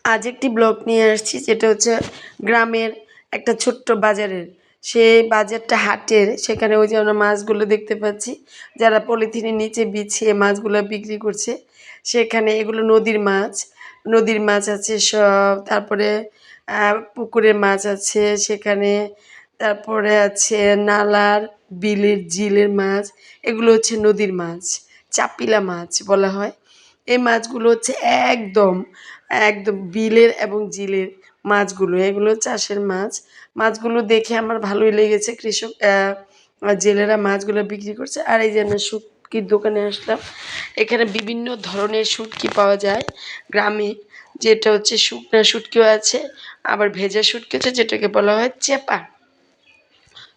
আজ একটি ব্লগ নিয়ে আসছি, যেটা হচ্ছে গ্রামের একটা ছোট্ট বাজারের। সেই বাজারটা হাটের, সেখানে ওই যে আমরা মাছগুলো দেখতে পাচ্ছি, যারা পলিথিনের নিচে বিছিয়ে মাছগুলো বিক্রি করছে। সেখানে এগুলো নদীর মাছ, নদীর মাছ আছে সব। তারপরে পুকুরের মাছ আছে সেখানে, তারপরে আছে নালার, বিলের, ঝিলের মাছ। এগুলো হচ্ছে নদীর মাছ, চাপিলা মাছ বলা হয়। এই মাছগুলো হচ্ছে একদম একদম বিলের এবং ঝিলের মাছগুলো, এগুলো চাষের মাছ। মাছগুলো দেখে আমার ভালোই লেগেছে। কৃষক জেলেরা মাছগুলো বিক্রি করছে। আর এই যে আমরা শুটকির দোকানে আসলাম, এখানে বিভিন্ন ধরনের শুটকি পাওয়া যায় গ্রামে। যেটা হচ্ছে শুকনা শুটকিও আছে, আবার ভেজা শুটকি আছে, যেটাকে বলা হয় চেপা,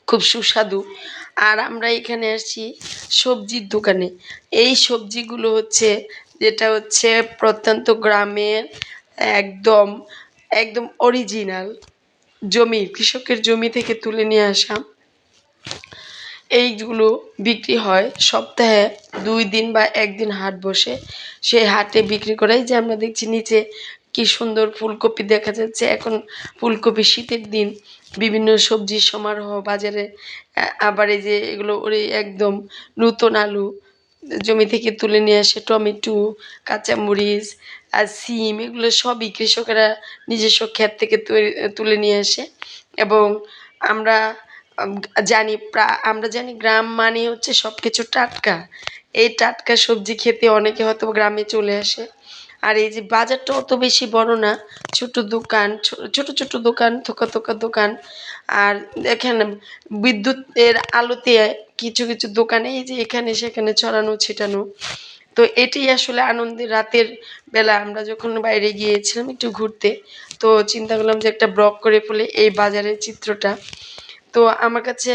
খুব সুস্বাদু। আর আমরা এখানে আসছি সবজির দোকানে। এই সবজিগুলো হচ্ছে, যেটা হচ্ছে প্রত্যন্ত গ্রামের, একদম একদম অরিজিনাল জমি, কৃষকের জমি থেকে তুলে নিয়ে আসা। এইগুলো বিক্রি হয় সপ্তাহে 2 দিন বা 1 দিন হাট বসে। সেই হাটে বিক্রি করাই যে আমরা দেখছি নিচে কি সুন্দর ফুলকপি দেখা যাচ্ছে। এখন ফুলকপি, শীতের দিন বিভিন্ন সবজির সমারোহ বাজারে। আবার এই যে এগুলো ওই একদম নতুন আলু জমি থেকে তুলে নিয়ে আসে, টমেটো, কাঁচামরিচ আর সিম, এগুলো সবই কৃষকেরা নিজস্ব ক্ষেত থেকে তুলে নিয়ে আসে। এবং আমরা আমরা জানি গ্রাম মানে হচ্ছে সব কিছু টাটকা। এই টাটকা সবজি খেতে অনেকে হয়তো গ্রামে চলে আসে। আর এই যে বাজারটা অত বেশি বড় না, ছোট দোকান, ছোট ছোট দোকান, থোকা থোকা দোকান। আর দেখেন বিদ্যুতের আলোতে কিছু কিছু দোকানে এই যে এখানে সেখানে ছড়ানো ছিটানো। তো এটি আসলে আনন্দের। রাতের বেলা আমরা যখন বাইরে গিয়েছিলাম একটু ঘুরতে, তো চিন্তা করলাম যে একটা ব্লগ করে ফেলে এই বাজারের চিত্রটা। তো আমার কাছে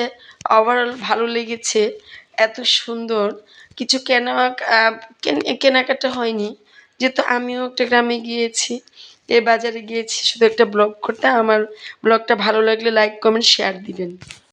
ওভারঅল ভালো লেগেছে। এত সুন্দর কিছু কেনাকাটা হয়নি, যেহেতু আমিও একটা গ্রামে গিয়েছি, এ বাজারে গিয়েছি শুধু একটা ব্লগ করতে। আমার ব্লগটা ভালো লাগলে লাইক, কমেন্ট, শেয়ার দিবেন।